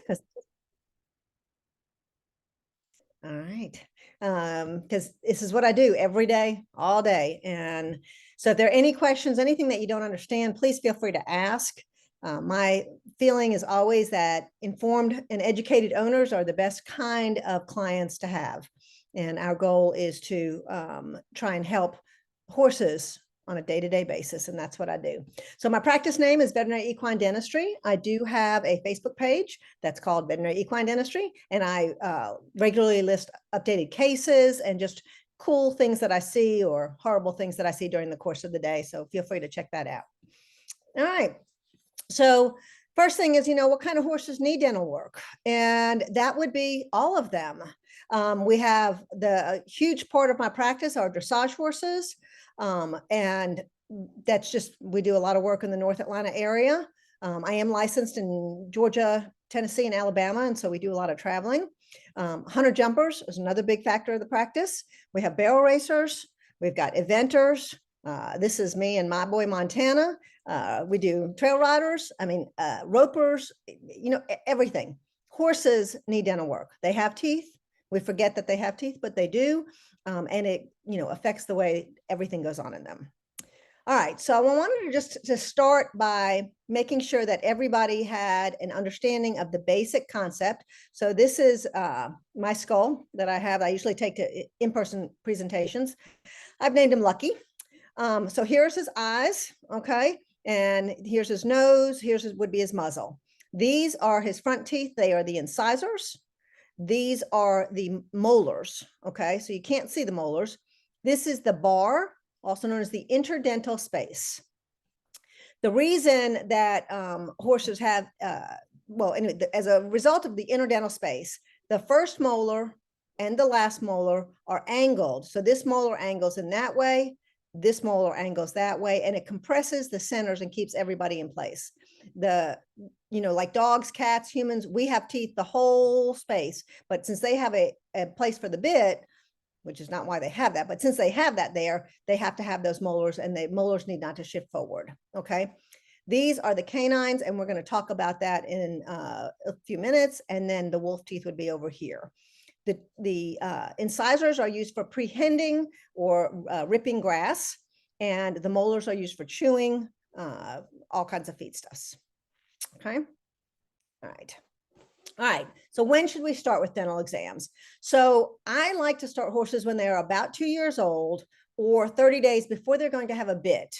'Cause- all right. Because this is what I do every day, all day. And so if there are any questions, anything that you don't understand, please feel free to ask. My feeling is always that informed and educated owners are the best kind of clients to have. And our goal is to try and help horses on a day-to-day basis, and that's what I do. So my practice name is Veterinary Equine Dentistry. I do have a Facebook page that's called Veterinary Equine Dentistry, and I regularly list updated cases and just cool things that I see or horrible things that I see during the course of the day. So feel free to check that out. All right. So first thing is, what kind of horses need dental work? And that would be all of them. We have the huge part of my practice are dressage horses. And that's just, we do a lot of work in the North Atlanta area. I am licensed in Georgia, Tennessee, and Alabama, and so we do a lot of traveling. Hunter jumpers is another big factor of the practice. We have barrel racers. We've got eventers. This is me and my boy Montana. We do trail riders, ropers, everything. Horses need dental work. They have teeth. We forget that they have teeth, but they do. And it, affects the way everything goes on in them. All right, so I wanted to just to start by making sure that everybody had an understanding of the basic concept. So this is my skull that I have. I usually take to in-person presentations. I've named him Lucky. So here's his eyes, okay? And here's his nose, would be his muzzle. These are his front teeth. They are the incisors. These are the molars, okay? So you can't see the molars. This is the bar, also known as the interdental space. The reason that horses have, anyway, as a result of the interdental space, the first molar and the last molar are angled. So this molar angles in that way, this molar angles that way, and it compresses the centers and keeps everybody in place. Like dogs, cats, humans, we have teeth the whole space, but since they have a place for the bit, which is not why they have that, but since they have that there, they have to have those molars, and the molars need not to shift forward, okay? These are the canines, and we're going to talk about that in a few minutes, and then the wolf teeth would be over here. The incisors are used for prehending or ripping grass, and the molars are used for chewing all kinds of feedstuffs. Okay. All right. So when should we start with dental exams? So I like to start horses when they're about 2 years old or 30 days before they're going to have a bit.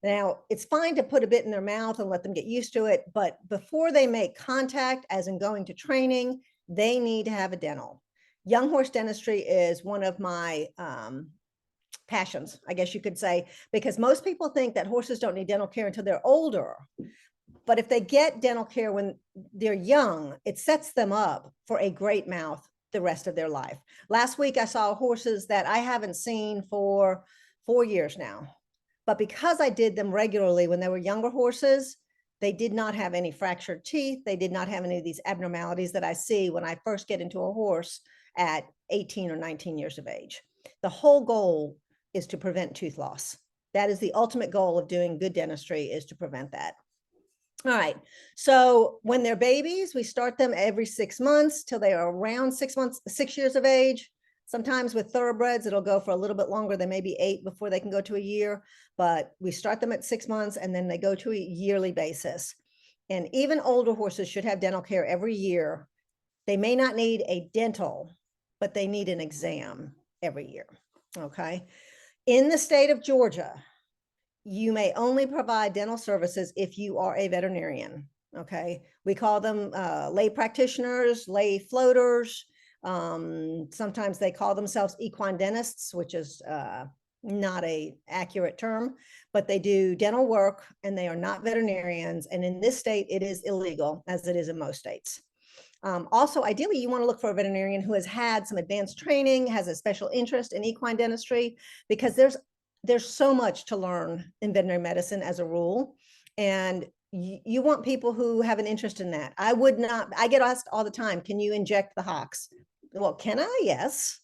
Now, it's fine to put a bit in their mouth and let them get used to it, but before they make contact, as in going to training, they need to have a dental. Young horse dentistry is one of my passions, I guess you could say, because most people think that horses don't need dental care until they're older. But if they get dental care when they're young, it sets them up for a great mouth the rest of their life. Last week, I saw horses that I haven't seen for 4 years now. But because I did them regularly when they were younger horses, they did not have any fractured teeth. They did not have any of these abnormalities that I see when I first get into a horse at 18 or 19 years of age. The whole goal is to prevent tooth loss. That is the ultimate goal of doing good dentistry, is to prevent that. All right, so when they're babies, we start them every 6 months till they are around 6 months, 6 years of age. Sometimes with thoroughbreds, it'll go for a little bit longer. They may be 8 before they can go to a year, but we start them at 6 months and then they go to a yearly basis. And even older horses should have dental care every year. They may not need a dental, but they need an exam every year, okay? In the state of Georgia, you may only provide dental services if you are a veterinarian, okay? We call them lay practitioners, lay floaters. Sometimes they call themselves equine dentists, which is not an accurate term, but they do dental work and they are not veterinarians. And in this state, it is illegal, as it is in most states. Also, ideally, you want to look for a veterinarian who has had some advanced training, has a special interest in equine dentistry, because there's so much to learn in veterinary medicine as a rule. And you want people who have an interest in that. I get asked all the time, can you inject the hocks? Well, can I? Yes.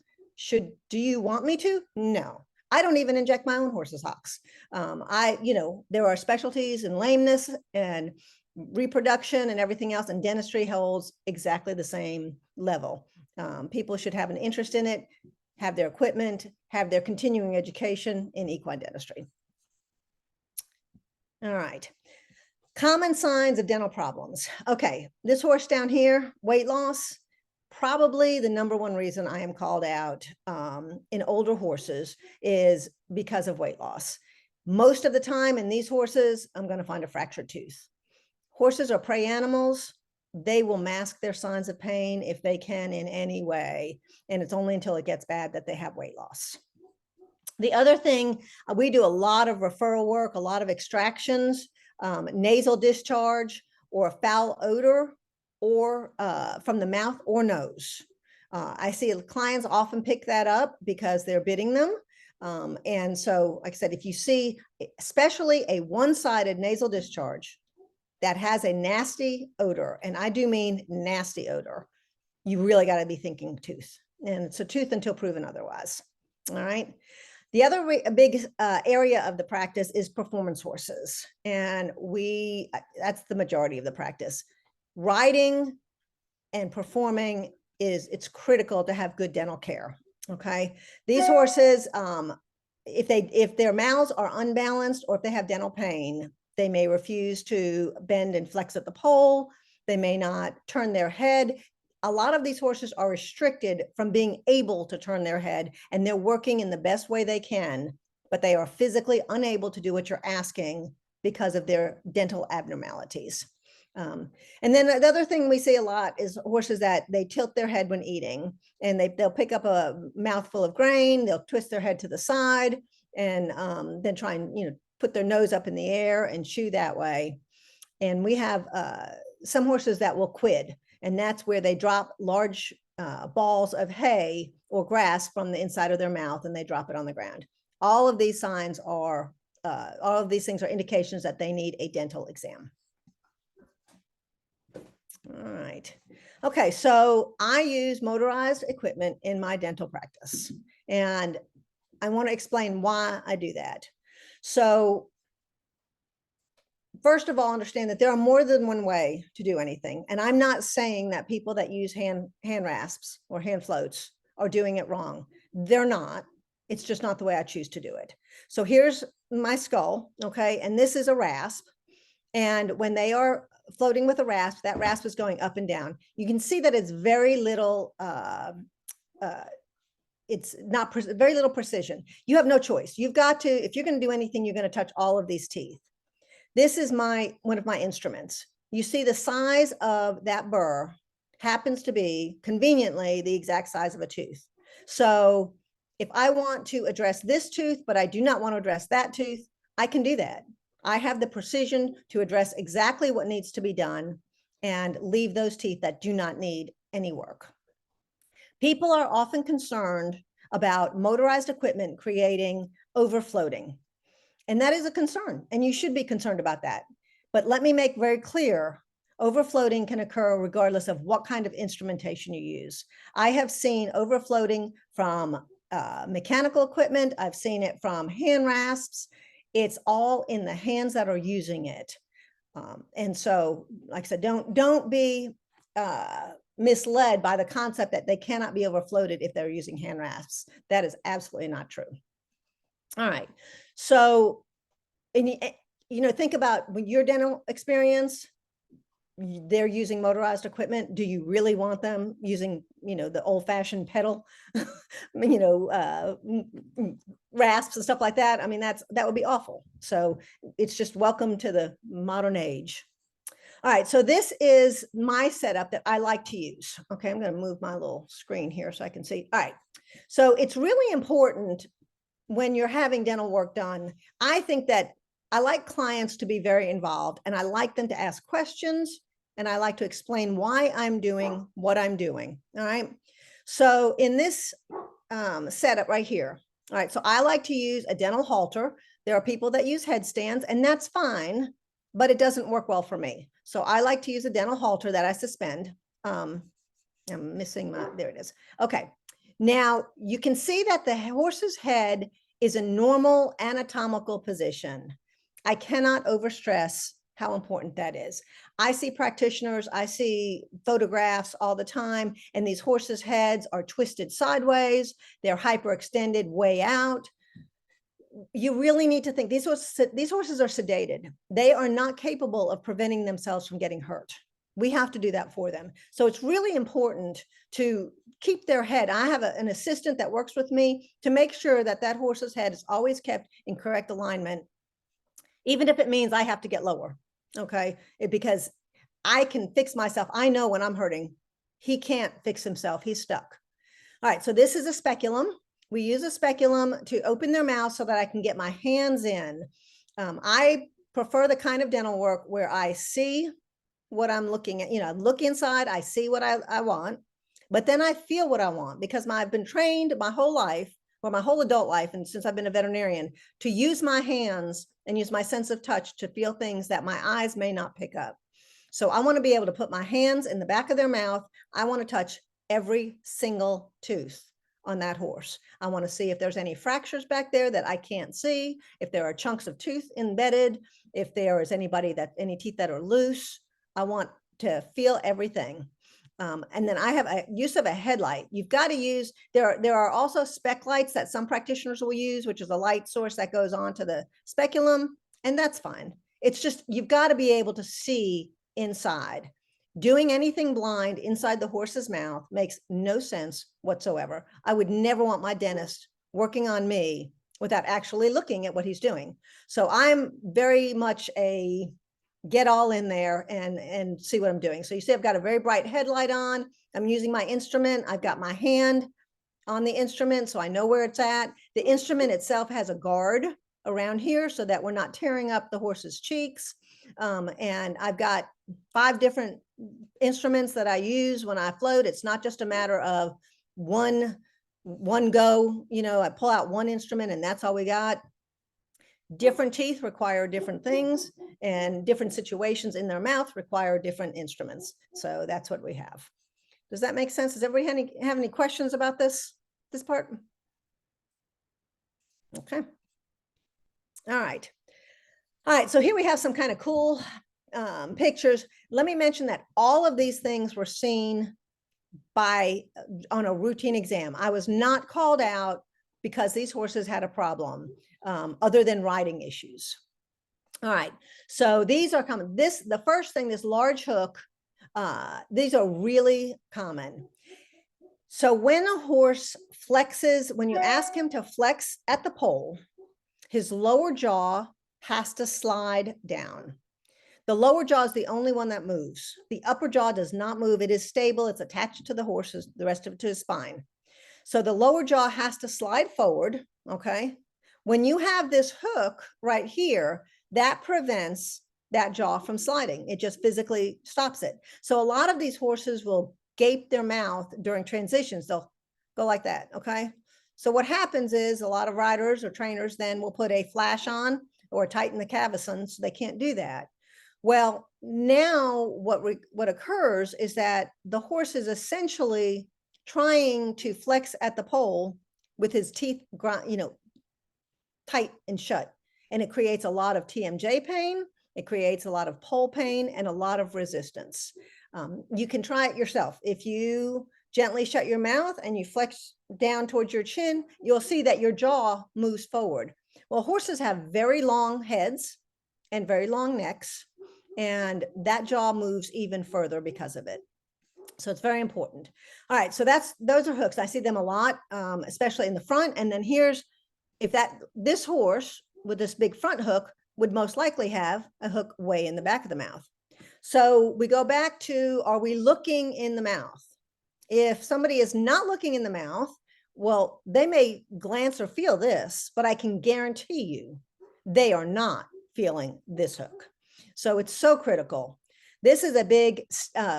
Do you want me to? No. I don't even inject my own horse's hocks. There are specialties in lameness and reproduction and everything else, and dentistry holds exactly the same level. People should have an interest in it, have their equipment, have their continuing education in equine dentistry. All right. Common signs of dental problems. Okay, this horse down here, weight loss, probably the #1 reason I am called out in older horses is because of weight loss. Most of the time in these horses, I'm going to find a fractured tooth. Horses are prey animals. They will mask their signs of pain if they can in any way. And it's only until it gets bad that they have weight loss. The other thing, we do a lot of referral work, a lot of extractions, nasal discharge or foul odor or from the mouth or nose. I see clients often pick that up because they're bidding them. And so, like I said, if you see especially a one-sided nasal discharge that has a nasty odor, and I do mean nasty odor, you really got to be thinking tooth. And it's a tooth until proven otherwise. All right. The other big area of the practice is performance horses. And that's the majority of the practice. Riding and performing it's critical to have good dental care. Okay. These horses, if their mouths are unbalanced or if they have dental pain, they may refuse to bend and flex at the pole. They may not turn their head. A lot of these horses are restricted from being able to turn their head, and they're working in the best way they can, but they are physically unable to do what you're asking because of their dental abnormalities. And then the other thing we see a lot is horses that they tilt their head when eating, and they'll pick up a mouthful of grain, they'll twist their head to the side, and then try and put their nose up in the air and chew that way. And we have some horses that will quid, and that's where they drop large balls of hay or grass from the inside of their mouth and they drop it on the ground. All of these things are indications that they need a dental exam. All right. Okay, so I use motorized equipment in my dental practice, and I want to explain why I do that. So first of all, understand that there are more than one way to do anything. And I'm not saying that people that use hand rasps or hand floats are doing it wrong. They're not. It's just not the way I choose to do it. So here's my skull, okay? And this is a rasp. And when they are floating with a rasp, that rasp is going up and down. You can see that it's very little, it's not very little precision. You have no choice. You've got to, if you're going to do anything, you're going to touch all of these teeth. This is one of my instruments. You see the size of that burr happens to be conveniently the exact size of a tooth. So if I want to address this tooth, but I do not want to address that tooth, I can do that. I have the precision to address exactly what needs to be done and leave those teeth that do not need any work. People are often concerned about motorized equipment creating overfloating. And that is a concern, and you should be concerned about that. But let me make very clear, overfloating can occur regardless of what kind of instrumentation you use. I have seen overfloating from mechanical equipment. I've seen it from hand rasps. It's all in the hands that are using it. And so, like I said, don't be misled by the concept that they cannot be overfloated if they're using hand rasps. That is absolutely not true. All right. So, think about when your dental experience, they're using motorized equipment. Do you really want them using, the old-fashioned pedal, rasps and stuff like that? I mean, that would be awful. So it's just welcome to the modern age. All right, so this is my setup that I like to use. Okay, I'm going to move my little screen here so I can see. All right, so it's really important when you're having dental work done. I think that I like clients to be very involved, and I like them to ask questions, and I like to explain why I'm doing what I'm doing. All right. So in this setup right here, all right, so I like to use a dental halter. There are people that use headstands, and that's fine, but it doesn't work well for me. So I like to use a dental halter that I suspend. I'm missing there it is. Okay. Now you can see that the horse's head is a normal anatomical position. I cannot overstress how important that is. I see practitioners, I see photographs all the time, and these horses' heads are twisted sideways, they're hyperextended way out. You really need to think these horses are sedated. They are not capable of preventing themselves from getting hurt. We have to do that for them. So it's really important to keep their head. I have an assistant that works with me to make sure that that horse's head is always kept in correct alignment, even if it means I have to get lower. Okay, because I can fix myself. I know when I'm hurting. He can't fix himself. He's stuck. All right, so this is a speculum. We use a speculum to open their mouth so that I can get my hands in. I prefer the kind of dental work where I see what I'm looking at. Look inside, I see what I want, but then I feel what I want, because I've been trained my whole life, or my whole adult life, and since I've been a veterinarian, to use my hands and use my sense of touch to feel things that my eyes may not pick up. So I want to be able to put my hands in the back of their mouth. I want to touch every single tooth on that horse. I want to see if there's any fractures back there that I can't see, if there are chunks of tooth embedded, if there is any teeth that are loose. I want to feel everything. And then I have a use of a headlight. You've got to use, there are also spec lights that some practitioners will use, which is a light source that goes onto the speculum, and that's fine. It's just, you've got to be able to see inside. Doing anything blind inside the horse's mouth makes no sense whatsoever. I would never want my dentist working on me without actually looking at what he's doing. So I'm very much a get all in there and see what I'm doing. So you see I've got a very bright headlight on. I'm using my instrument. I've got my hand on the instrument, so I know where it's at. The instrument itself has a guard around here so that we're not tearing up the horse's cheeks. And I've got 5 different instruments that I use when I float. It's not just a matter of one go, I pull out one instrument and that's all we got. Different teeth require different things, and different situations in their mouth require different instruments. So that's what we have. Does that make sense? Does everybody have any questions about this part? Okay. All right. All right, so here we have some kind of cool pictures. Let me mention that all of these things were seen on a routine exam. I was not called out because these horses had a problem other than riding issues. All right, so these are common. The first thing, this large hook, these are really common. So when a horse flexes, when you ask him to flex at the pole, his lower jaw has to slide down. The lower jaw is the only one that moves. The upper jaw does not move. It is stable. It's attached to the horse's, the rest of it to his spine. So the lower jaw has to slide forward, okay? When you have this hook right here, that prevents that jaw from sliding. It just physically stops it. So a lot of these horses will gape their mouth during transitions. They'll go like that, okay? So what happens is a lot of riders or trainers then will put a flash on or tighten the cavison so they can't do that. Well, now what occurs is that the horse is essentially trying to flex at the pole with his teeth, tight and shut. And it creates a lot of TMJ pain. It creates a lot of pole pain and a lot of resistance. You can try it yourself. If you gently shut your mouth and you flex down towards your chin, you'll see that your jaw moves forward. Well, horses have very long heads and very long necks, and that jaw moves even further because of it. So it's very important. All right, so those are hooks. I see them a lot, especially in the front. And then this horse with this big front hook would most likely have a hook way in the back of the mouth. So we go back to, are we looking in the mouth? If somebody is not looking in the mouth, well, they may glance or feel this, but I can guarantee you they are not feeling this hook. So it's so critical. This is a big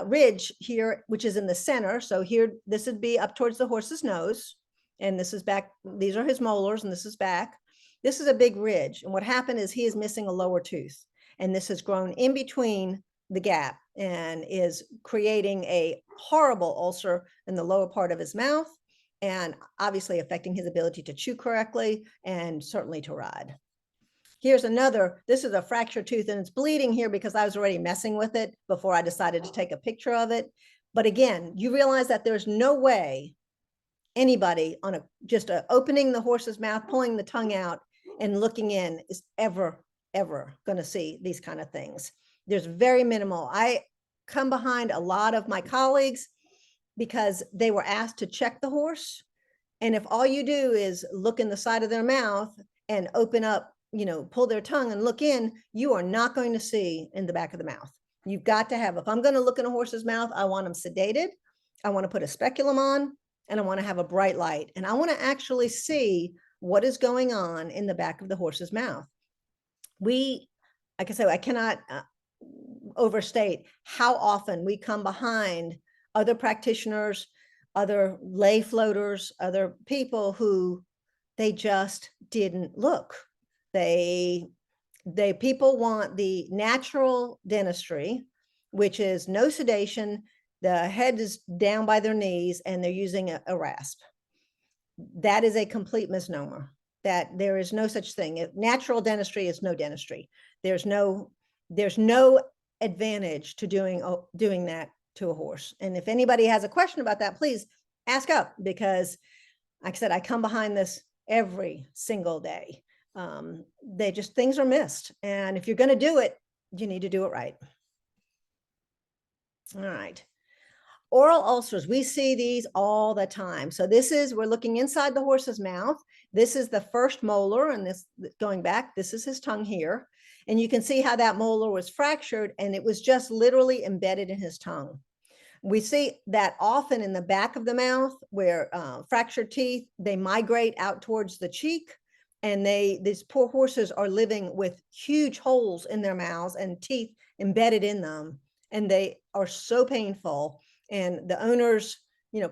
ridge here, which is in the center. So here, this would be up towards the horse's nose, and this is back. These are his molars, and this is back. This is a big ridge. And what happened is he is missing a lower tooth, and this has grown in between the gap and is creating a horrible ulcer in the lower part of his mouth, and obviously affecting his ability to chew correctly and certainly to ride. Here's another, this is a fractured tooth and it's bleeding here because I was already messing with it before I decided to take a picture of it. But again, you realize that there's no way anybody on just opening the horse's mouth, pulling the tongue out and looking in is ever going to see these kind of things. There's very minimal. I come behind a lot of my colleagues because they were asked to check the horse. And if all you do is look in the side of their mouth and open up, pull their tongue and look in, you are not going to see in the back of the mouth. You've got to have, if I'm going to look in a horse's mouth, I want them sedated. I want to put a speculum on and I want to have a bright light. And I want to actually see what is going on in the back of the horse's mouth. Like I said, I cannot overstate how often we come behind other practitioners, other lay floaters, other people who they just didn't look. People want the natural dentistry, which is no sedation, the head is down by their knees and they're using a rasp. That is a complete misnomer. That there is no such thing. Natural dentistry is no dentistry. There's no advantage to doing that to a horse. And if anybody has a question about that, please ask up, because like I said, I come behind this every single day. Things are missed. And if you're going to do it, you need to do it right. All right. Oral ulcers, we see these all the time. So we're looking inside the horse's mouth. This is the first molar, and this going back, this is his tongue here. And you can see how that molar was fractured and it was just literally embedded in his tongue. We see that often in the back of the mouth where fractured teeth, they migrate out towards the cheek, and these poor horses are living with huge holes in their mouths and teeth embedded in them. And they are so painful. And the owners,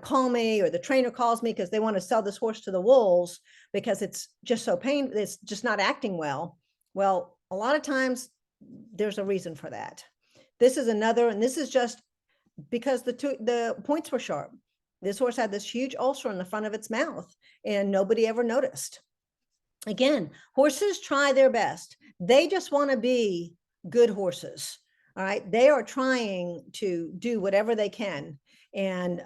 call me, or the trainer calls me because they want to sell this horse to the wolves because it's just so painful. It's just not acting well. Well, a lot of times there's a reason for that. This is another, and this is just because the points were sharp. This horse had this huge ulcer in the front of its mouth and nobody ever noticed. Again, horses try their best. They just want to be good horses. All right. They are trying to do whatever they can. And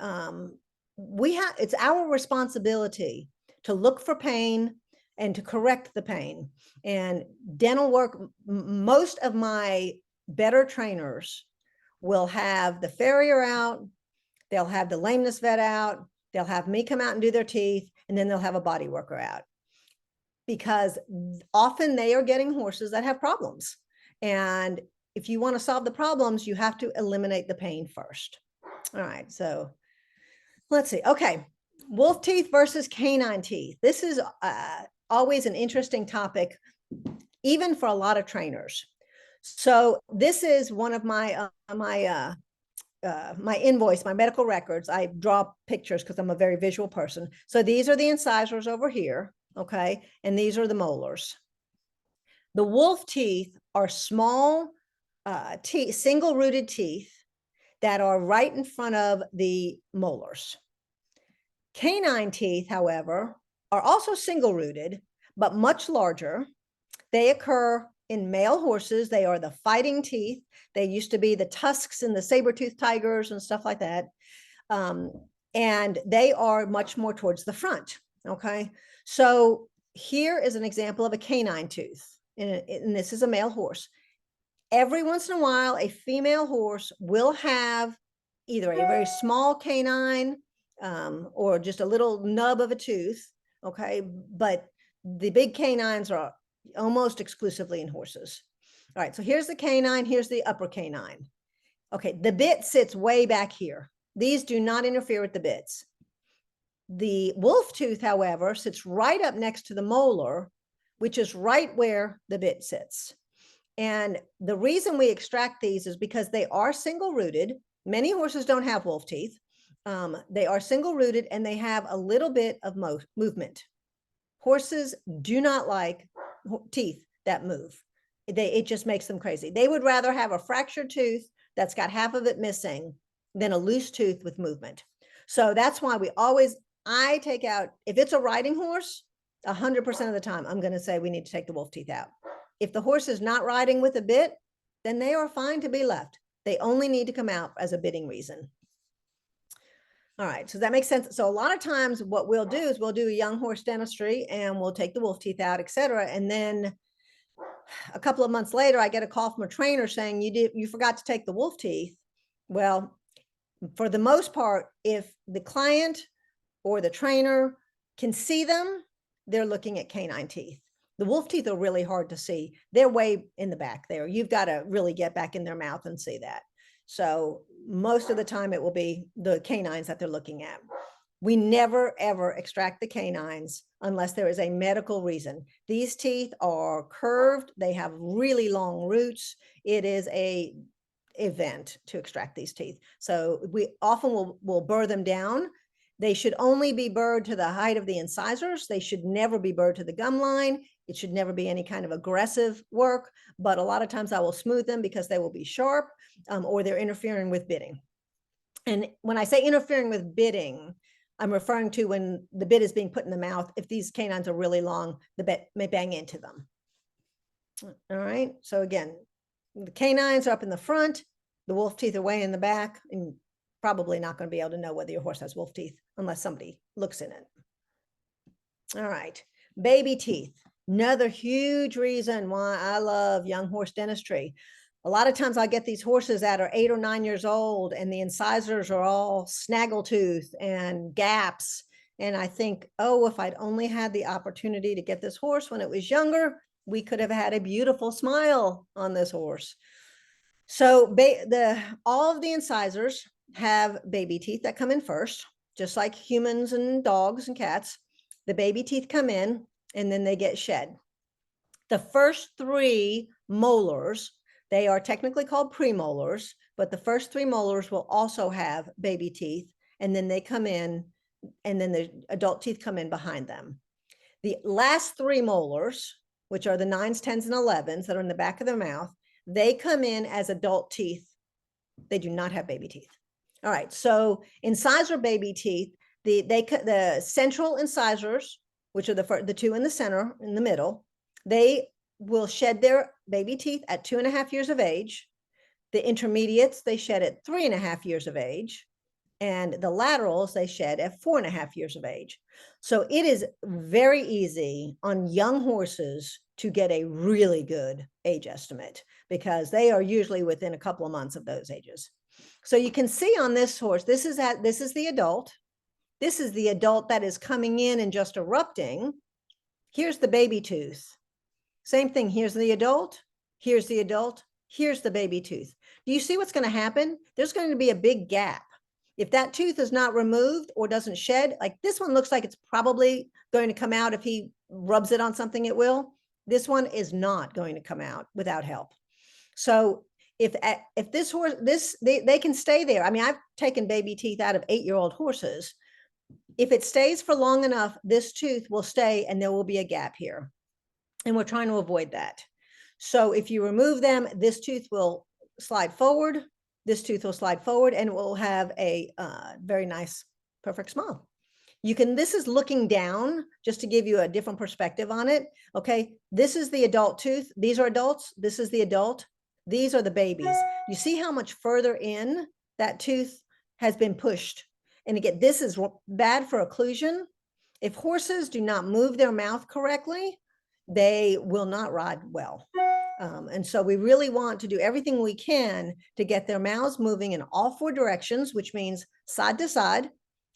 it's our responsibility to look for pain and to correct the pain. And dental work, most of my better trainers will have the farrier out, they'll have the lameness vet out, they'll have me come out and do their teeth, and then they'll have a body worker out. Because often they are getting horses that have problems. And if you want to solve the problems, you have to eliminate the pain first. All right, so let's see. Okay, wolf teeth versus canine teeth. This is always an interesting topic, even for a lot of trainers. So this is one of my my invoice, my medical records. I draw pictures because I'm a very visual person. So these are the incisors over here, okay? And these are the molars. The wolf teeth are small teeth, single-rooted teeth that are right in front of the molars. Canine teeth, however, are also single-rooted, but much larger. They occur in male horses. They are the fighting teeth. They used to be the tusks in the saber-toothed tigers and stuff like that. And they are much more towards the front, okay? So here is an example of a canine tooth, and this is a male horse. Every once in a while, a female horse will have either a very small canine or just a little nub of a tooth, okay? But the big canines are almost exclusively in horses. All right, so here's the canine, here's the upper canine. Okay, the bit sits way back here. These do not interfere with the bits. The wolf tooth, however, sits right up next to the molar, which is right where the bit sits. And the reason we extract these is because they are single-rooted. Many horses don't have wolf teeth. They are single-rooted and they have a little bit of movement. Horses do not like teeth that move. It just makes them crazy. They would rather have a fractured tooth that's got half of it missing than a loose tooth with movement. So that's why I take out, if it's a riding horse, 100% of the time, I'm going to say we need to take the wolf teeth out. If the horse is not riding with a bit, then they are fine to be left. They only need to come out as a bitting reason. All right, so that makes sense. So a lot of times what we'll do is we'll do a young horse dentistry and we'll take the wolf teeth out, et cetera. And then a couple of months later, I get a call from a trainer saying you forgot to take the wolf teeth. Well, for the most part, if the client or the trainer can see them, they're looking at canine teeth. The wolf teeth are really hard to see. They're way in the back there. You've got to really get back in their mouth and see that. So most of the time it will be the canines that they're looking at. We never, ever extract the canines unless there is a medical reason. These teeth are curved. They have really long roots. It is a event to extract these teeth. So we often will burr them down. They should only be burred to the height of the incisors. They should never be burred to the gum line. It should never be any kind of aggressive work, but a lot of times I will smooth them because they will be sharp or they're interfering with bitting. And when I say interfering with bitting, I'm referring to when the bit is being put in the mouth. If these canines are really long, the bit may bang into them. All right. So again, the canines are up in the front, the wolf teeth are way in the back, and probably not going to be able to know whether your horse has wolf teeth unless somebody looks in it. All right. Baby teeth. Another huge reason why I love young horse dentistry. A lot of times I get these horses that are 8 or 9 years old and the incisors are all snaggletooth and gaps. And I think, oh, if I'd only had the opportunity to get this horse when it was younger, we could have had a beautiful smile on this horse. So all of the incisors have baby teeth that come in first, just like humans and dogs and cats. The baby teeth come in and then they get shed. The first 3 molars, they are technically called premolars, but the first 3 molars will also have baby teeth, and then they come in, and then the adult teeth come in behind them. The last 3 molars, which are the 9s, 10s, and 11s that are in the back of their mouth, they come in as adult teeth. They do not have baby teeth. All right, so incisor baby teeth, the central incisors, which are the 2 in the center, in the middle, they will shed their baby teeth at 2.5 years of age. The intermediates, they shed at 3.5 years of age. And the laterals, they shed at 4.5 years of age. So it is very easy on young horses to get a really good age estimate because they are usually within a couple of months of those ages. So you can see on this horse, this is the adult. This is the adult that is coming in and just erupting. Here's the baby tooth. Same thing. Here's the adult. Here's the adult. Here's the baby tooth. Do you see what's going to happen? There's going to be a big gap. If that tooth is not removed or doesn't shed, like this one looks like it's probably going to come out. If he rubs it on something, it will. This one is not going to come out without help. So if this horse, they can stay there. I mean, I've taken baby teeth out of 8-year-old horses. If it stays for long enough, this tooth will stay and there will be a gap here. And we're trying to avoid that. So if you remove them, this tooth will slide forward, this tooth will slide forward, and it will have a very nice, perfect smile. This is looking down, just to give you a different perspective on it. Okay, this is the adult tooth. These are adults. This is the adult. These are the babies. You see how much further in that tooth has been pushed. And again, this is bad for occlusion. If horses do not move their mouth correctly, they will not ride well. And so we really want to do everything we can to get their mouths moving in all 4 directions, which means side to side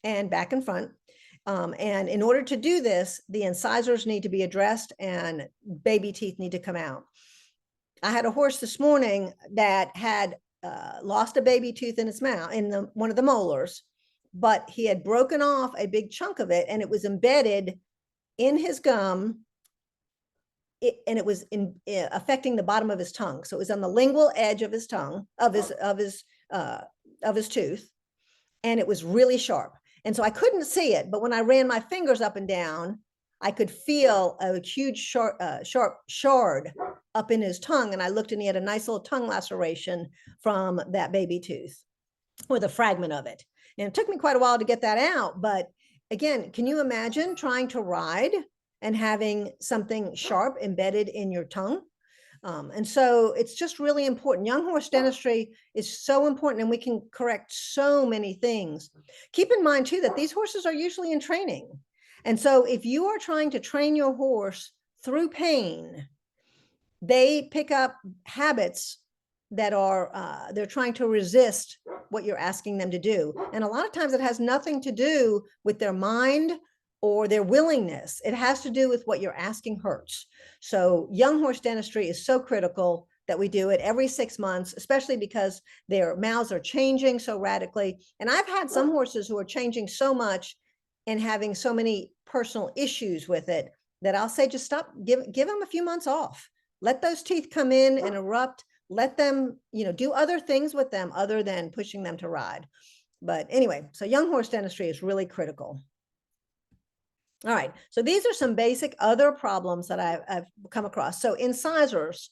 and back and front. And in order to do this, the incisors need to be addressed and baby teeth need to come out. I had a horse this morning that had lost a baby tooth in its mouth, in one of the molars, but he had broken off a big chunk of it and it was embedded in his gum. And it was affecting the bottom of his tongue. So it was on the lingual edge of his tongue, of his tooth, and it was really sharp. And so I couldn't see it, but when I ran my fingers up and down, I could feel a huge sharp shard up in his tongue. And I looked and he had a nice little tongue laceration from that baby tooth, or the fragment of it. And it took me quite a while to get that out. But again, can you imagine trying to ride and having something sharp embedded in your tongue? And so it's just really important. Young horse dentistry is so important, and we can correct so many things. Keep in mind too that these horses are usually in training. And so if you are trying to train your horse through pain, they pick up habits that are they're trying to resist what you're asking them to do. And a lot of times it has nothing to do with their mind or their willingness. It has to do with what you're asking hurts. So young horse dentistry is so critical that we do it every 6 months, especially because their mouths are changing so radically. And I've had some horses who are changing so much and having so many personal issues with it that I'll say, just stop, give them a few months off. Let those teeth come in and erupt. Let them, do other things with them other than pushing them to ride. But anyway, so young horse dentistry is really critical. All right, so these are some basic other problems that I've come across. So incisors,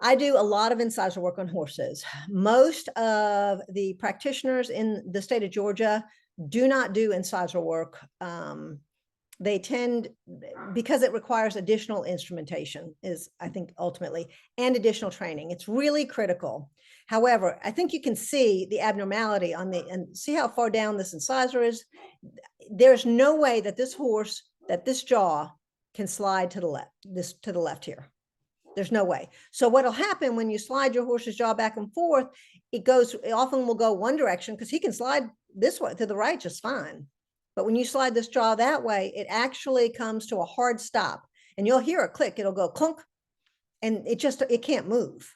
I do a lot of incisor work on horses. Most of the practitioners in the state of Georgia do not do incisor work. They tend, because it requires additional instrumentation, is, I think, ultimately, and additional training. It's really critical. However, I think you can see the abnormality on and see how far down this incisor is. There's no way that this horse, that this jaw can slide to the left here. There's no way. So what'll happen when you slide your horse's jaw back and forth, it often will go one direction because he can slide this way to the right just fine. But when you slide this jaw that way, it actually comes to a hard stop, and you'll hear a click. It'll go clunk, and it can't move.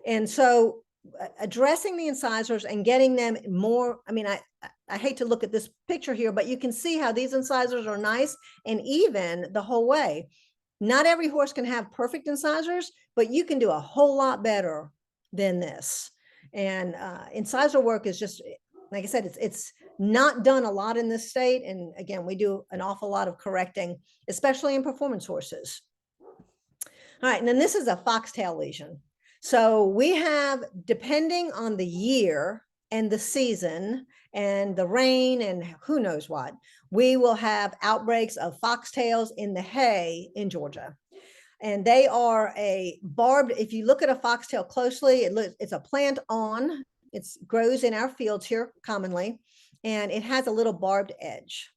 And so addressing the incisors and getting them more, I mean, I hate to look at this picture here, but you can see how these incisors are nice and even the whole way. Not every horse can have perfect incisors, but you can do a whole lot better than this. And incisor work is just, like I said, it's not done a lot in this state. And again, we do an awful lot of correcting, especially in performance horses. All right, and then this is a foxtail lesion. So we have, depending on the year and the season and the rain and who knows what, we will have outbreaks of foxtails in the hay in Georgia. And they are a barbed, if you look at a foxtail closely, it's a plant awn. It grows in our fields here commonly, and it has a little barbed edge.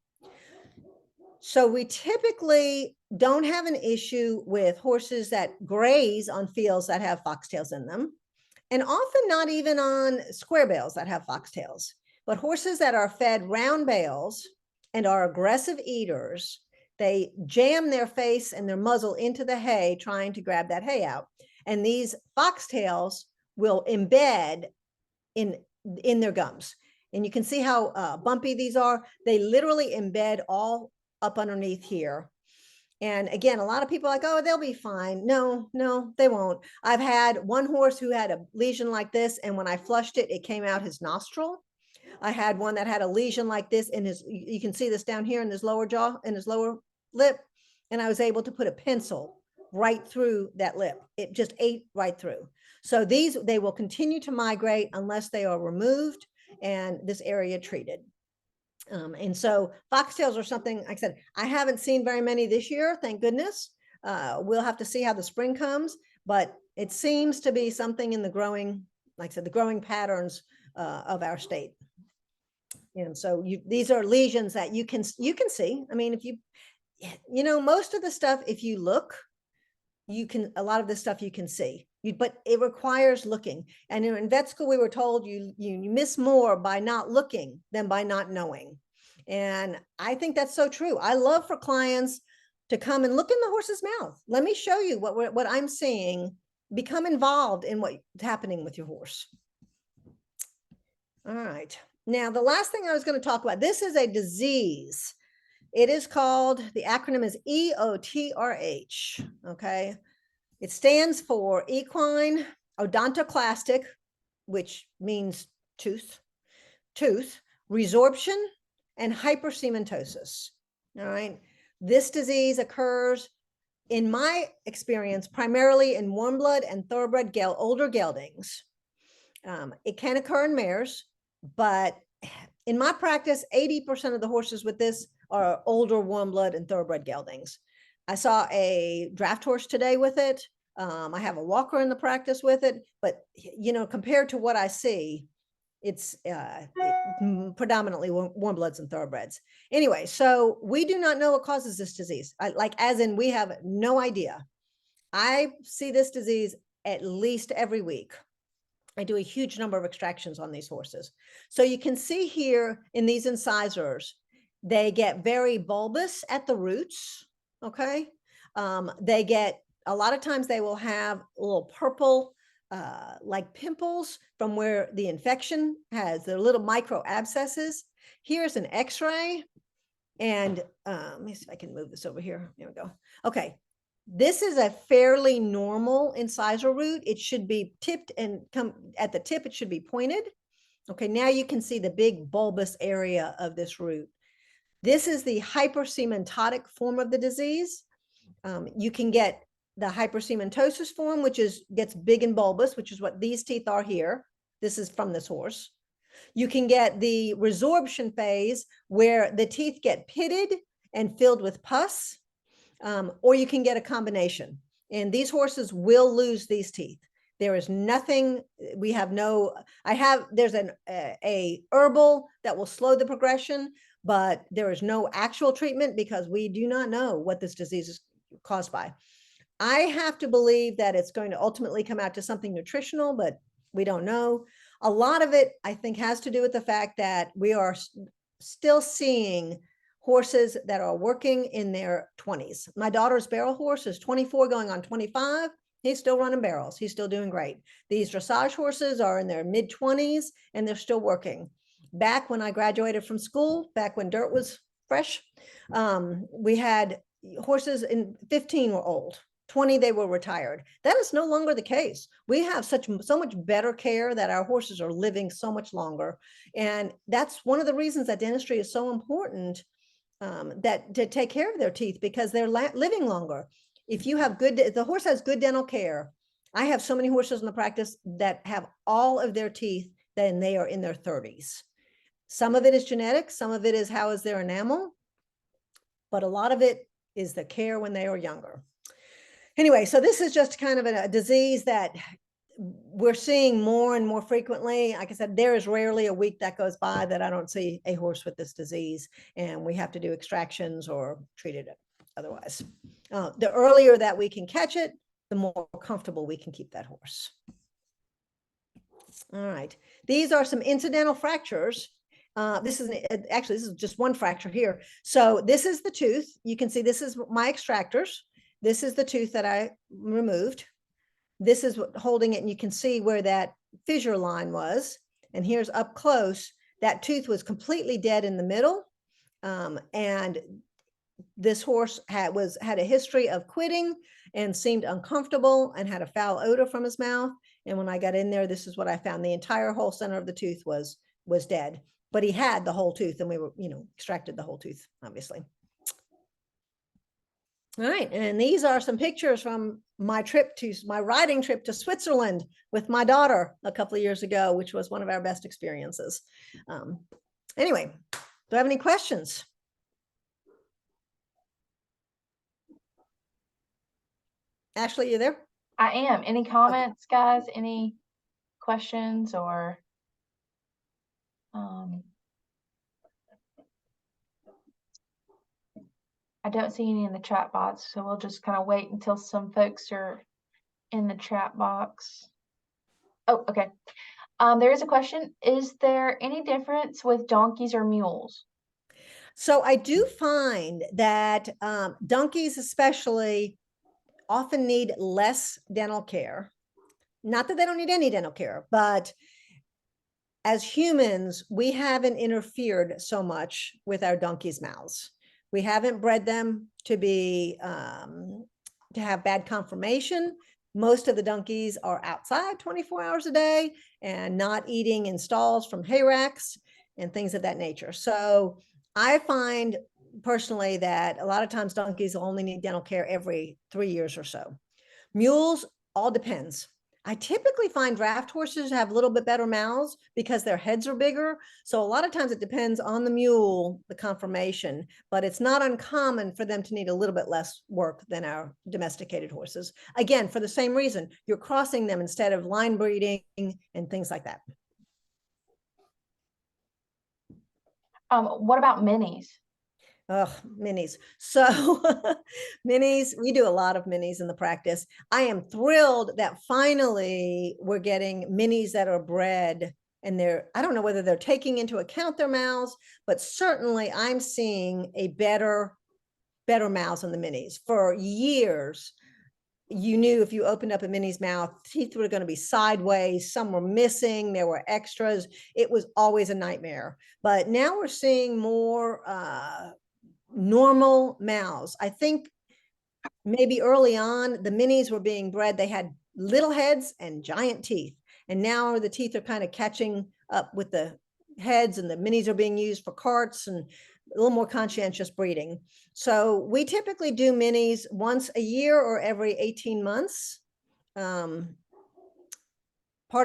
So we typically don't have an issue with horses that graze on fields that have foxtails in them, and often not even on square bales that have foxtails. But horses that are fed round bales and are aggressive eaters, they jam their face and their muzzle into the hay trying to grab that hay out. And these foxtails will embed in their gums. And you can see how bumpy these are. They literally embed all up underneath here. And again, a lot of people are like, oh, they'll be fine. No, they won't. I've had one horse who had a lesion like this, and when I flushed it, it came out his nostril. I had one that had a lesion like this in his, you can see this down here in his lower jaw, in his lower lip, and I was able to put a pencil right through that lip. It just ate right through. So they will continue to migrate unless they are removed and this area treated. And so foxtails are something, like I said, I haven't seen very many this year, thank goodness. We'll have to see how the spring comes, but it seems to be something in the growing, like I said, the growing patterns of our state. And so these are lesions that you can see. I mean, if most of the stuff, if you look, a lot of this stuff you can see, but it requires looking. And in vet school, we were told you miss more by not looking than by not knowing. And I think that's so true. I love for clients to come and look in the horse's mouth. Let me show you what I'm seeing. Become involved in what's happening with your horse. All right. Now, the last thing I was going to talk about, this is a disease. It is called, the acronym is EOTRH, okay? It stands for equine odontoclastic, which means tooth, resorption, and hypercementosis, all right? This disease occurs, in my experience, primarily in warm blood and thoroughbred older geldings. It can occur in mares, but in my practice, 80% of the horses with this are older warm blood and thoroughbred geldings. I saw a draft horse today with it. I have a walker in the practice with it, but you know, compared to what I see, it's predominantly warm bloods and thoroughbreds. Anyway, so we do not know what causes this disease. Like, as in, we have no idea. I see this disease at least every week. I do a huge number of extractions on these horses. So you can see here in these incisors, they get very bulbous at the roots, okay? They get, a lot of times they will have a little purple, like pimples from where the infection has, their little micro abscesses. Here's an x-ray, and let me see if I can move this over here. There we go. Okay, this is a fairly normal incisor root. It should be tipped and come at the tip, it should be pointed. Okay, now you can see the big bulbous area of this root. This is the hypercementotic form of the disease. You can get the hypercementosis form, which gets big and bulbous, which is what these teeth are here. This is from this horse. You can get the resorption phase, where the teeth get pitted and filled with pus, or you can get a combination. And these horses will lose these teeth. There is nothing, we have no, there's a herbal that will slow the progression, but there is no actual treatment because we do not know what this disease is caused by. I have to believe that it's going to ultimately come out to something nutritional, but we don't know. A lot of it, I think, has to do with the fact that we are still seeing horses that are working in their 20s. My daughter's barrel horse is 24 going on 25. He's still running barrels. He's still doing great. These dressage horses are in their mid 20s and they're still working. Back when I graduated from school, back when dirt was fresh, we had horses in 15 were old. 20 they were retired. That is no longer the case. We have so much better care that our horses are living so much longer, and that's one of the reasons that dentistry is so important, that to take care of their teeth, because they're living longer. If you have the horse has good dental care. I have so many horses in the practice that have all of their teeth then they are in their 30s. Some of it is genetic, some of it is how is their enamel, but a lot of it is the care when they are younger. Anyway, so this is just kind of a disease that we're seeing more and more frequently. Like I said, there is rarely a week that goes by that I don't see a horse with this disease, and we have to do extractions or treat it otherwise. The earlier that we can catch it, the more comfortable we can keep that horse. All right, these are some incidental fractures. This is just one fracture here. So this is the tooth. You can see this is my extractors. This is the tooth that I removed. This is what holding it, and you can see where that fissure line was. And here's up close. That tooth was completely dead in the middle. And this horse had a history of quitting and seemed uncomfortable and had a foul odor from his mouth. And when I got in there, this is what I found. The entire whole center of the tooth was dead. But he had the whole tooth, and we were, extracted the whole tooth, obviously. All right, and these are some pictures from my riding trip to Switzerland with my daughter a couple of years ago, which was one of our best experiences. Anyway, do I have any questions? Ashley, you there? I am. Any comments, guys? Any questions or? I don't see any in the chat box, so we'll just kind of wait until some folks are in the chat box. Oh, okay. There is a question. Is there any difference with donkeys or mules? So I do find that donkeys especially often need less dental care. Not that they don't need any dental care, but as humans, we haven't interfered so much with our donkeys' mouths. We haven't bred them to be to have bad conformation. Most of the donkeys are outside 24 hours a day and not eating in stalls from hay racks and things of that nature. So I find personally that a lot of times donkeys will only need dental care every 3 years or so. Mules, all depends. I typically find draft horses have a little bit better mouths because their heads are bigger. So a lot of times it depends on the mule, the conformation, but it's not uncommon for them to need a little bit less work than our domesticated horses. Again, for the same reason, you're crossing them instead of line breeding and things like that. What about minis? Oh, minis. So minis, we do a lot of minis in the practice. I am thrilled that finally we're getting minis that are bred, and I don't know whether they're taking into account their mouths, but certainly I'm seeing a better mouths on the minis. For years, you knew if you opened up a mini's mouth, teeth were going to be sideways, some were missing, there were extras. It was always a nightmare. But now we're seeing more normal mouths. I think maybe early on, the minis were being bred, they had little heads and giant teeth. And now the teeth are kind of catching up with the heads, and the minis are being used for carts and a little more conscientious breeding. So we typically do minis once a year or every 18 months. Part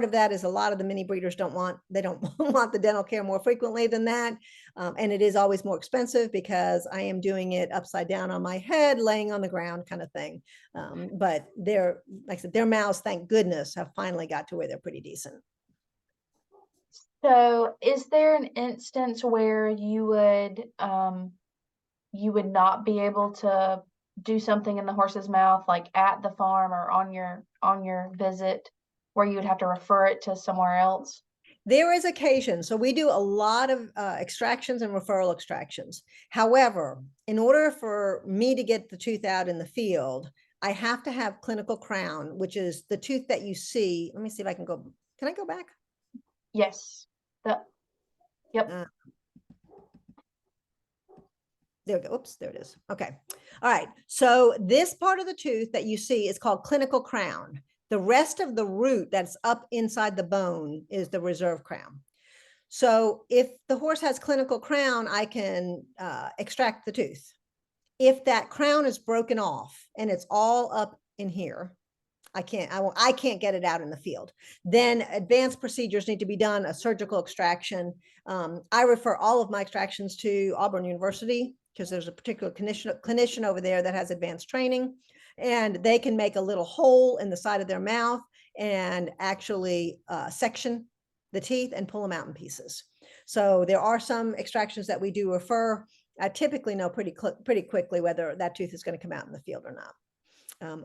of that is a lot of the mini breeders don't want the dental care more frequently than that. And it is always more expensive because I am doing it upside down on my head, laying on the ground kind of thing. But they're, like I said, their mouths, thank goodness, have finally got to where they're pretty decent. So is there an instance where you would not be able to do something in the horse's mouth, like at the farm or on your visit, where you would have to refer it to somewhere else? There is occasion. So we do a lot of extractions and referral extractions. However, in order for me to get the tooth out in the field, I have to have clinical crown, which is the tooth that you see. Let me see if I can go. Can I go back? Yes. Yep. There we go. Oops, there it is. Okay. All right. So this part of the tooth that you see is called clinical crown. The rest of the root that's up inside the bone is the reserve crown. So if the horse has clinical crown, I can extract the tooth. If that crown is broken off and it's all up in here, I can't get it out in the field. Then advanced procedures need to be done, a surgical extraction. I refer all of my extractions to Auburn University because there's a particular clinician over there that has advanced training, and they can make a little hole in the side of their mouth and actually section the teeth and pull them out in pieces. So there are some extractions that we do refer. I typically know pretty quickly whether that tooth is going to come out in the field or not.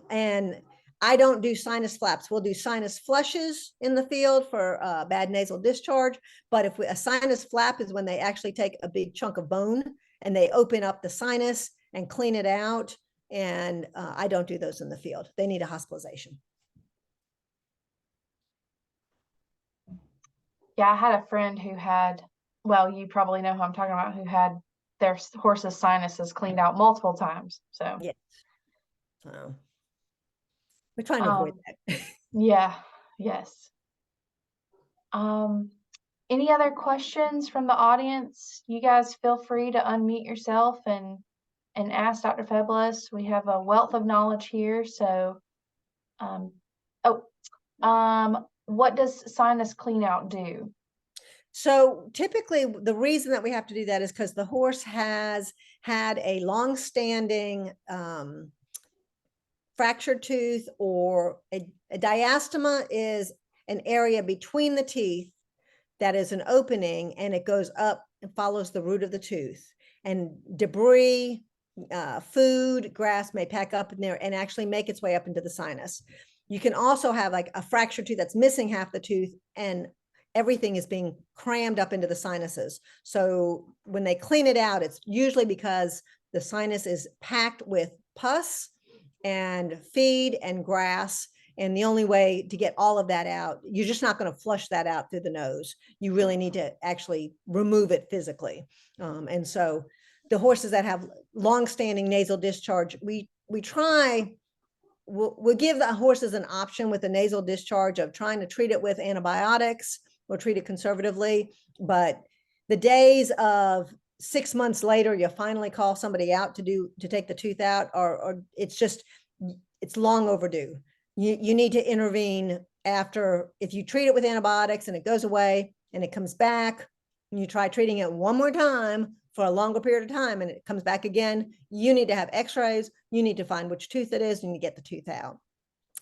And I don't do sinus flaps. We'll do sinus flushes in the field for bad nasal discharge. But if a sinus flap is when they actually take a big chunk of bone and they open up the sinus and clean it out. And I don't do those in the field. They need a hospitalization. Yeah, I had a friend who had, well, you probably know who I'm talking about, who had their horse's sinuses cleaned out multiple times. So yes, we're trying to avoid that. Yeah, yes. Any other questions from the audience? You guys feel free to unmute yourself and ask Dr. Feblis. We have a wealth of knowledge here. So, what does sinus clean out do? So typically the reason that we have to do that is because the horse has had a long-standing fractured tooth, or a diastema is an area between the teeth that is an opening, and it goes up and follows the root of the tooth, and debris, food, grass may pack up in there and actually make its way up into the sinus. You can also have like a fractured tooth that's missing half the tooth, and everything is being crammed up into the sinuses. So when they clean it out, it's usually because the sinus is packed with pus and feed and grass. And the only way to get all of that out, you're just not going to flush that out through the nose. You really need to actually remove it physically. And so the horses that have long-standing nasal discharge, we'll give the horses an option with a nasal discharge of trying to treat it with antibiotics or treat it conservatively. But the days of 6 months later, you finally call somebody out to take the tooth out, or it's long overdue. You need to intervene after, if you treat it with antibiotics and it goes away and it comes back, and you try treating it one more time for a longer period of time and it comes back again, you need to have x-rays, you need to find which tooth it is, and you get the tooth out.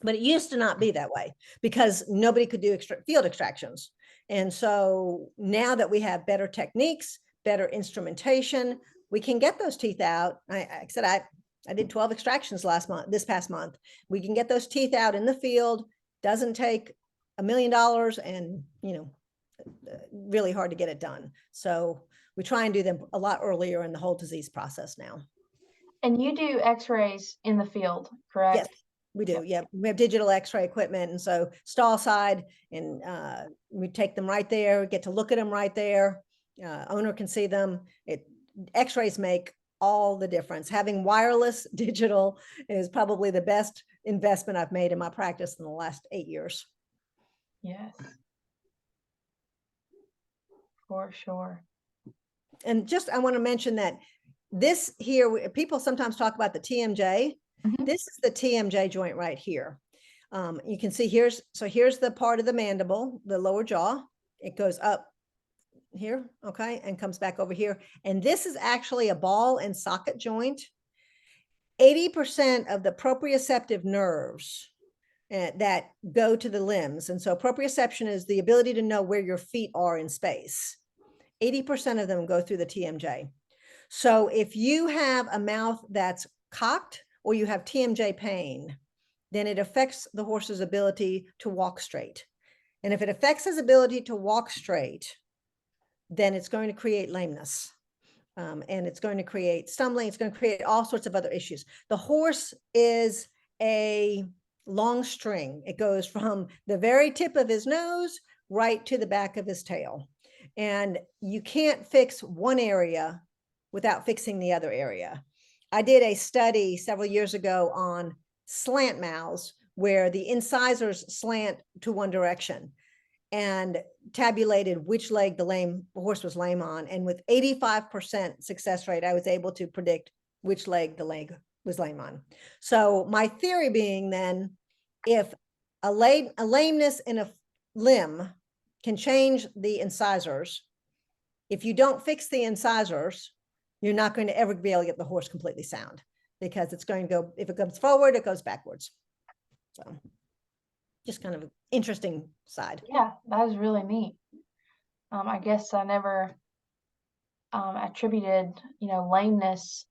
But it used to not be that way because nobody could do field extractions. And so now that we have better techniques, better instrumentation, we can get those teeth out. I said, I did 12 extractions this past month. We can get those teeth out in the field. Doesn't take $1 million, and, you know, really hard to get it done. So we try and do them a lot earlier in the whole disease process now. And you do x-rays in the field, correct? Yes, we do. Yeah, we have digital x-ray equipment. And so stall side, and we take them right there, get to look at them right there. Owner can see them. X-rays make all the difference. Having wireless digital is probably the best investment I've made in my practice in the last 8 years. Yes, for sure. And just, I want to mention that this here, people sometimes talk about the TMJ. This is the TMJ joint right here. You can see here's the part of the mandible, the lower jaw. It goes up here, okay, and comes back over here. And this is actually a ball and socket joint. 80% of the proprioceptive nerves that go to the limbs. And so proprioception is the ability to know where your feet are in space. 80% of them go through the TMJ. So if you have a mouth that's cocked or you have TMJ pain, then it affects the horse's ability to walk straight. And if it affects his ability to walk straight, then it's going to create lameness. And it's going to create stumbling. It's going to create all sorts of other issues. The horse is a long string. It goes from the very tip of his nose right to the back of his tail. And you can't fix one area without fixing the other area. I did a study several years ago on slant mouths where the incisors slant to one direction, and tabulated which leg the horse was lame on. And with 85% success rate, I was able to predict which leg the leg was lame on. So my theory being then, if a lameness in a limb can change the incisors, if you don't fix the incisors, you're not going to ever be able to get the horse completely sound, because it's going to go, if it comes forward, it goes backwards. So just kind of an interesting side. Yeah, that was really neat. I guess I never attributed, lameness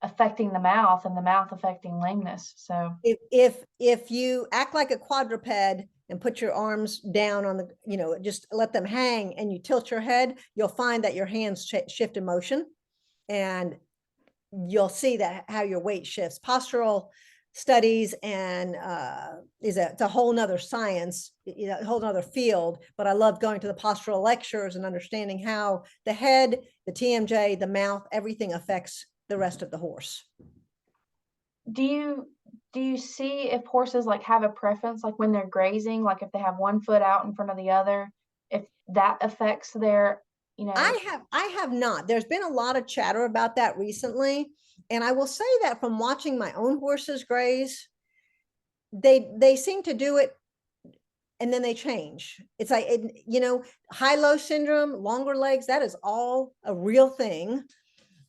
affecting the mouth and the mouth affecting lameness. So if you act like a quadruped and put your arms down on the, just let them hang, and you tilt your head, you'll find that your hands shift in motion, and you'll see that how your weight shifts. Postural studies and it's a whole nother science, a whole nother field. But I love going to the postural lectures and understanding how the head, the TMJ, the mouth, everything affects the rest of the horse. do you see if horses like have a preference, like when they're grazing, like if they have one foot out in front of the other, if that affects their, I have not. There's been a lot of chatter about that recently. And I will say that from watching my own horses graze, they seem to do it and then they change. It's like, high-low syndrome, longer legs, that is all a real thing.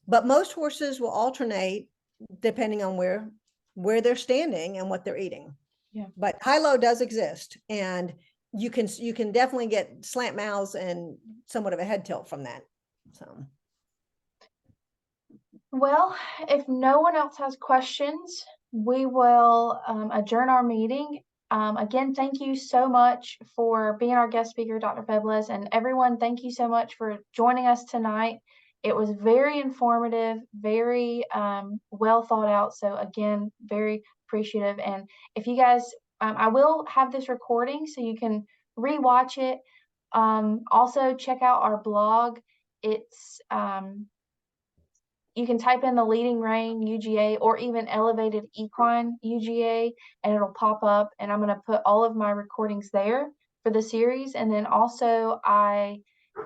But most horses will alternate depending on where they're standing and what they're eating. Yeah. But high-low does exist, and you can definitely get slant mouths and somewhat of a head tilt from that. So, well, if no one else has questions, we will adjourn our meeting. Again, thank you so much for being our guest speaker, Dr. Febles, and everyone, thank you so much for joining us tonight. It was very informative, very well thought out. So again, very appreciative. And if you guys, I will have this recording so you can rewatch it. Also check out our blog. It's you can type in the Leading Rein UGA or even Elevated Equine UGA, and it'll pop up. And I'm going to put all of my recordings there for the series. And then also I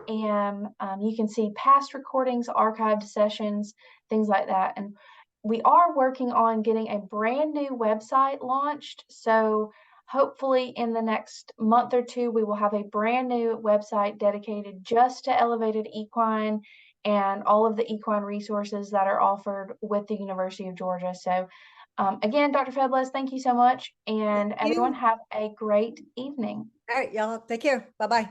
am, you can see past recordings, archived sessions, things like that. And we are working on getting a brand new website launched. So hopefully in the next month or two, we will have a brand new website dedicated just to elevated equine and all of the equine resources that are offered with the University of Georgia. So again, Dr. Febles, thank you so much. And You. everyone have a great evening. All right, y'all, take care. Bye-bye.